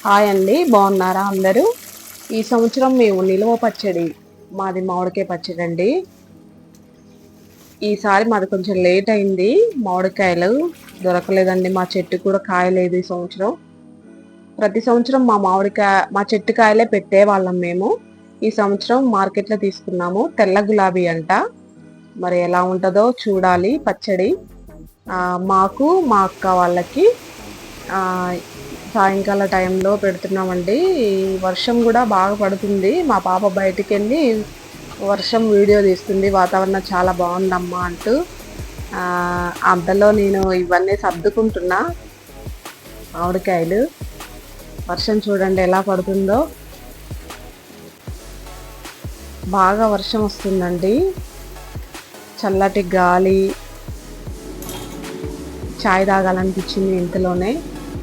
Hi అండి, బాగున్నారా అందరూ? ఈ సంవత్సరం మేము నిలువ పచ్చడి, మాది మామిడికాయ పచ్చడి అండి. ఈసారి మాది కొంచెం లేట్ అయింది, మామిడికాయలు దొరకలేదండి. మా చెట్టు కూడా కాయలేదు ఈ సంవత్సరం. ప్రతి సంవత్సరం మా చెట్టు కాయలే పెట్టేవాళ్ళం మేము. ఈ సంవత్సరం మార్కెట్లో తీసుకున్నాము. తెల్ల గులాబీ అంట, మరి ఎలా ఉంటుందో చూడాలి పచ్చడి. మాకు మా అక్క వాళ్ళకి సాయంకాల టైంలో పెడుతున్నామండి. వర్షం కూడా బాగా పడుతుంది. మా పాప బయటికి వెళ్ళి వర్షం వీడియో తీస్తుంది, వాతావరణం చాలా బాగుందమ్మా అంటూ. అంతలో నేను ఇవన్నీ సర్దుకుంటున్నా. మామిడికాయలు, వర్షం చూడండి ఎలా పడుతుందో. బాగా వర్షం వస్తుందండి, చల్లటి గాలి. చాయ్ తాగాలనిపించింది ఇంతలోనే.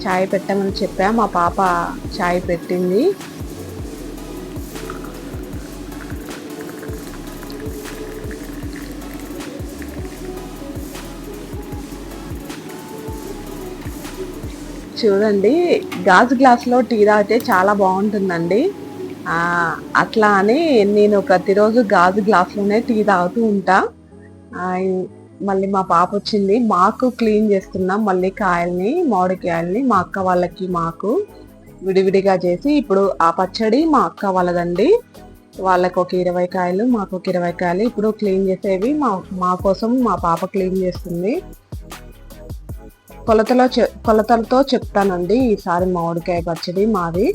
చాయ్ పెట్టమని చెప్పా, మా పాప చాయ్ పెట్టింది. చూడండి, గాజు గ్లాసులో టీ తాగితే చాలా బాగుంటుందండి. అట్లా అని నేను ప్రతిరోజు గాజు గ్లాసులోనే టీ తాగుతూ ఉంటా. మళ్ళీ మా పాప వచ్చింది, మాకు క్లీన్ చేస్తున్నాం మళ్ళీ కాయల్ని, మామిడికాయల్ని. మా అక్క వాళ్ళకి మాకు విడివిడిగా చేసి, ఇప్పుడు ఆ పచ్చడి మా అక్క వాళ్ళదండి. వాళ్ళకి ఒక 20 కాయలు, మాకు ఒక 20 కాయలు. ఇప్పుడు క్లీన్ చేసేవి మా కోసం మా పాప క్లీన్ చేస్తుంది. కొలతలతో చెప్తానండి ఈసారి మామిడికాయ పచ్చడి మాది.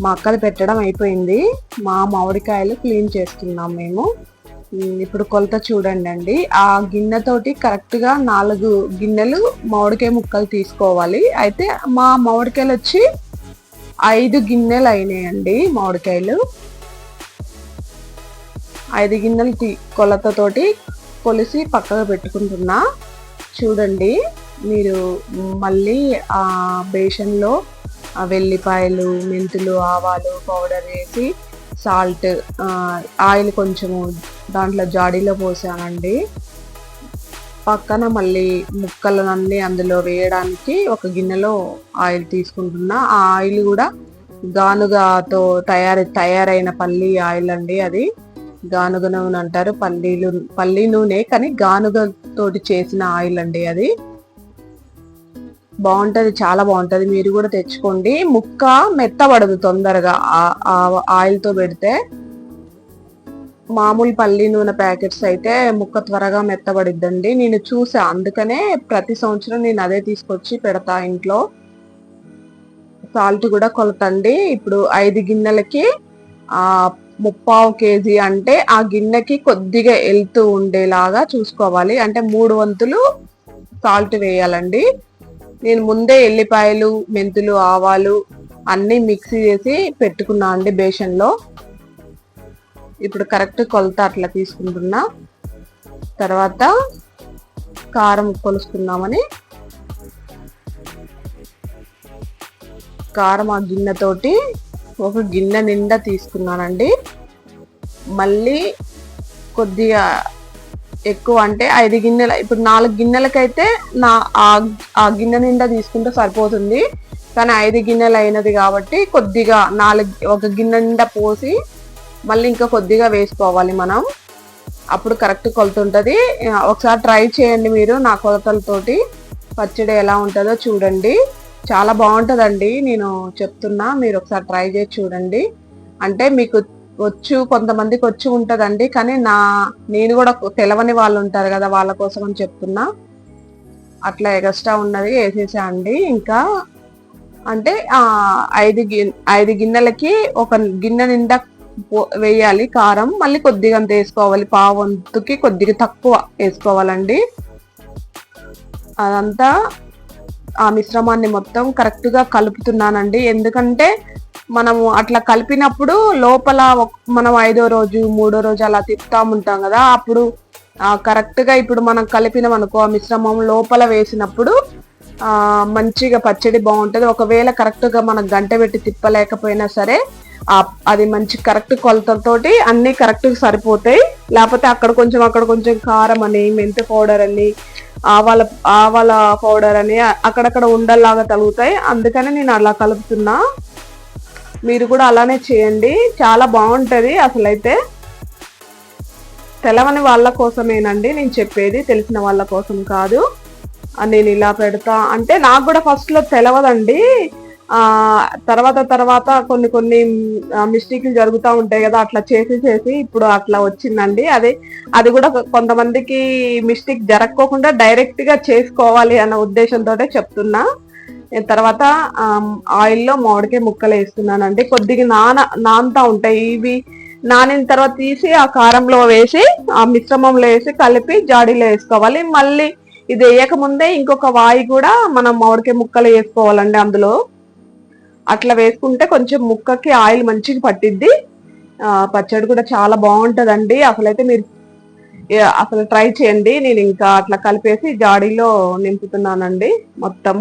మా అక్కది పెట్టడం అయిపోయింది, మా మామిడికాయలు క్లీన్ చేస్తున్నాం మేము. ఇప్పుడు కొలత చూడండి అండి. ఆ గిన్నెతోటి కరెక్ట్గా 4 గిన్నెలు మామిడికాయ ముక్కలు తీసుకోవాలి. అయితే మా మామిడికాయలు వచ్చి 5 గిన్నెలు అయినాయండి. మామిడికాయలు 5 గిన్నెలు కొలతతోటి కొలిసి పక్కగా పెట్టుకుంటున్నా. చూడండి, మీరు మళ్ళీ ఆ బేషన్లో వెల్లిపాయలు, మెంతులు, ఆవాలు పౌడర్ వేసి, సాల్ట్, ఆయిల్ కొంచెము దాంట్లో జాడీలో పోసానండి. పక్కన మళ్ళీ ముక్కలన్నీ అందులో వేయడానికి ఒక గిన్నెలో ఆయిల్ తీసుకుంటున్నా. ఆ ఆయిల్ కూడా గానుగతో తయారైన పల్లి ఆయిల్ అండి. అది గానుగ నూనె అంటారు, పల్లి నూనె, కానీ గానుగతోటి చేసిన ఆయిల్ అండి. అది బాగుంటది, చాలా బాగుంటది. మీరు కూడా తెచ్చుకోండి. ముక్క మెత్తబడదు తొందరగా ఆయిల్తో పెడితే. మామూలు పల్లి నూనె ప్యాకెట్స్ అయితే ముక్క త్వరగా మెత్తబడిద్దండి. నేను చూసా, అందుకనే ప్రతి సంవత్సరం నేను అదే తీసుకొచ్చి పెడతా ఇంట్లో. సాల్ట్ కూడా కొలతండి. ఇప్పుడు 5 గిన్నెలకి 3/4 కేజీ అంటే ఆ గిన్నెకి కొద్దిగా వెళ్తూ ఉండేలాగా చూసుకోవాలి. అంటే 3 వంతులు సాల్ట్ వేయాలండి. నేను ముందే ఎల్లిపాయలు, మెంతులు, ఆవాలు అన్నీ మిక్సీ చేసి పెట్టుకున్నా అండి బేషన్లో. ఇప్పుడు కరెక్ట్ కొలత అట్లా తీసుకుంటున్నా. తర్వాత కారం కొలుసుకుందామని కారం ఆ గిన్నెతోటి ఒక గిన్నె నిండా తీసుకున్నానండి. మళ్ళీ కొద్దిగా ఎక్కువ, అంటే 5 గిన్నెల, ఇప్పుడు 4 గిన్నెలకైతే ఆ గిన్నె నిండా తీసుకుంటే సరిపోతుంది. కానీ 5 గిన్నెలు అయినది కాబట్టి కొద్దిగా ఒక గిన్నె నిండా పోసి మళ్ళీ ఇంకా కొద్దిగా వేసుకోవాలి మనం. అప్పుడు కరెక్ట్ కొలత ఉంటుంది. ఒకసారి ట్రై చేయండి మీరు నా కొలతలతోటి. పచ్చడి ఎలా ఉంటుందో చూడండి, చాలా బాగుంటుందండి. నేను చెప్తున్నా, మీరు ఒకసారి ట్రై చేసి చూడండి. అంటే మీకు కొంతమందికి వచ్చి ఉంటుందండి, కానీ నేను కూడా తెలవని వాళ్ళు ఉంటారు కదా, వాళ్ళ కోసం అని చెప్తున్నా. అట్లా ఎక్స్ట్రా ఉన్నది వేసేసా అండి. ఇంకా అంటే 5 గిన్నెలకి ఒక గిన్నె నిండా వేయాలి కారం. మళ్ళీ కొద్దిగా అంత వేసుకోవాలి, పావంతుకి కొద్దిగా తక్కువ వేసుకోవాలండి. అదంతా ఆ మిశ్రమాన్ని మొత్తం కరెక్ట్గా కలుపుతున్నానండి. ఎందుకంటే మనము అట్లా కలిపినప్పుడు లోపల మనం 5వ రోజు 3వ రోజు అలా తిప్పుతా ఉంటాం కదా, అప్పుడు కరెక్ట్గా ఇప్పుడు మనం కలిపినాం అనుకో, ఆ మిశ్రమం లోపల వేసినప్పుడు మంచిగా పచ్చడి బాగుంటుంది. ఒకవేళ కరెక్ట్గా మనం గంట పెట్టి తిప్పలేకపోయినా సరే అది మంచి కరెక్ట్ కొలతలతోటి అన్ని కరెక్ట్గా సరిపోతాయి. లేకపోతే అక్కడ కొంచెం కారం అని, మెంతి పౌడర్ అని, ఆవాల పౌడర్ అని అక్కడక్కడ ఉండల్లాగా తగులుతాయి. అందుకని నేను అలా కలుపుతున్నా. మీరు కూడా అలానే చేయండి, చాలా బాగుంటుంది. అసలైతే తెలవని వాళ్ళ కోసమేనండి నేను చెప్పేది, తెలిసిన వాళ్ళ కోసం కాదు. నేను ఇలా పెడతా అంటే నాకు కూడా ఫస్ట్లో తెలవదండి. తర్వాత తర్వాత కొన్ని మిస్టేక్లు జరుగుతూ ఉంటాయి కదా, అట్లా చేసి ఇప్పుడు అట్లా వచ్చిందండి. అది కూడా కొంతమందికి మిస్టేక్ జరగకోకుండా డైరెక్ట్గా చేసుకోవాలి అన్న ఉద్దేశంతో చెప్తున్నా. తర్వాత ఆయిల్లో మామిడికాయ ముక్కలు వేస్తున్నానండి. కొద్దిగా నానుతా ఉంటాయి ఇవి. నానిన తర్వాత తీసి ఆ కారంలో వేసి ఆ మిశ్రమంలో వేసి కలిపి జాడీలో వేసుకోవాలి. మళ్ళీ ఇది వేయక ముందే ఇంకొక వాయి కూడా మనం మామిడికాయ ముక్కలు వేసుకోవాలండి అందులో. అట్లా వేసుకుంటే కొంచెం ముక్కకి ఆయిల్ మంచిగా పట్టిద్ది. పచ్చడి కూడా చాలా బాగుంటుందండి. అసలైతే మీరు అసలు ట్రై చేయండి. నేను ఇంకా అట్లా కలిపేసి జాడీలో నింపుతున్నానండి. మొత్తం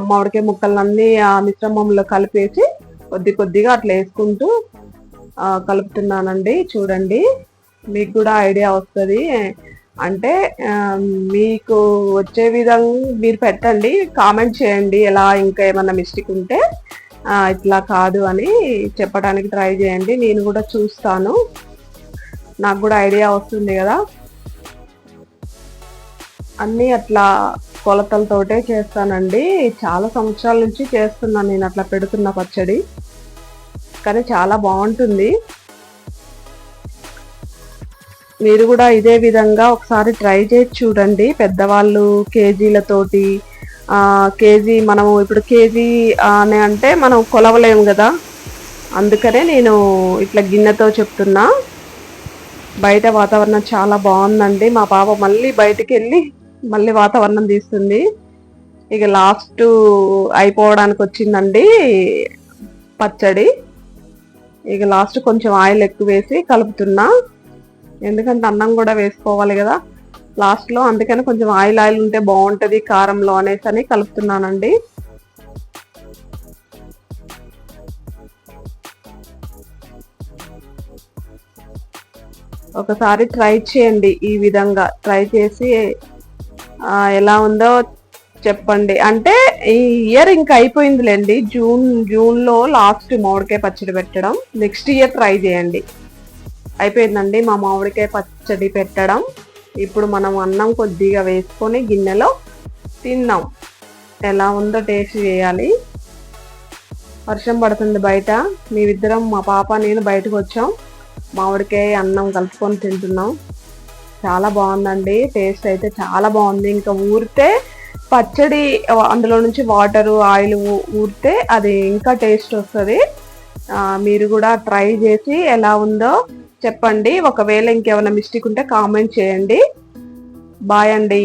మామిడికాయ ముక్కలన్నీ ఆ మిశ్రమంలో కలిపేసి కొద్దిగా అట్లా వేసుకుంటూ కలుపుతున్నానండి. చూడండి, మీకు కూడా ఐడియా వస్తుంది. అంటే మీకు వచ్చే విధంగా మీరు పెట్టండి, కామెంట్ చేయండి. ఎలా ఇంకా ఏమన్నా మిస్టేక్ ఉంటే ఇట్లా కాదు అని చెప్పడానికి ట్రై చేయండి. నేను కూడా చూస్తాను, నాకు కూడా ఐడియా వస్తుంది కదా. అన్నీ అట్లా కొలతలతోటే చేస్తానండి. చాలా సంవత్సరాల నుంచి చేస్తున్నాను నేను అట్లా పెడుతున్న పచ్చడి, కానీ చాలా బాగుంటుంది. మీరు కూడా ఇదే విధంగా ఒకసారి ట్రై చేసి చూడండి. పెద్దవాళ్ళు కేజీలతోటి కేజీ మనము ఇప్పుడు కేజీ అని అంటే మనం కొలవలేము కదా, అందుకనే నేను ఇట్లా గిన్నెతో చెప్తున్నా. బయట వాతావరణం చాలా బాగుందండి. మా పాప మళ్ళీ బయటికి వెళ్ళి మళ్ళీ వాతావరణం తీస్తుంది. ఇక లాస్ట్ అయిపోవడానికి వచ్చిందండి పచ్చడి. ఇక లాస్ట్ కొంచెం ఆయిల్ ఎక్కువ వేసి కలుపుతున్నా, ఎందుకంటే అన్నం కూడా వేసుకోవాలి కదా లాస్ట్లో. అందుకని కొంచెం ఆయిల్ ఉంటే బాగుంటుంది కారంలో అనేసి కలుపుతున్నానండి. ఒకసారి ట్రై చేయండి, ఈ విధంగా ట్రై చేసి ఎలా ఉందో చెప్పండి. అంటే ఈ ఇయర్ ఇంకా అయిపోయిందిలేండి, జూన్లో లాస్ట్ మామిడికాయ పచ్చడి పెట్టడం. నెక్స్ట్ ఇయర్ ట్రై చేయండి. అయిపోయిందండి మా మామిడికాయ పచ్చడి పెట్టడం. ఇప్పుడు మనం అన్నం కొద్దిగా వేసుకొని గిన్నెలో తిన్నాం. ఎలా ఉందో టేస్ట్ చేయాలి. వర్షం పడుతుంది బయట, మేమిద్దరం మా పాప నేను బయటకు వచ్చాం. మామిడికాయ అన్నం కలుపుకొని తింటున్నాం. చాలా బాగుందండి, టేస్ట్ అయితే చాలా బాగుంది. ఇంకా ఊరితే పచ్చడి అందులో నుంచి వాటరు ఆయిల్ ఊరితే అది ఇంకా టేస్ట్ వస్తుంది. మీరు కూడా ట్రై చేసి ఎలా ఉందో చెప్పండి. ఒకవేళ ఇంకేమైనా మిస్టేక్ ఉంటే కామెంట్ చేయండి. బాయ్ అండి.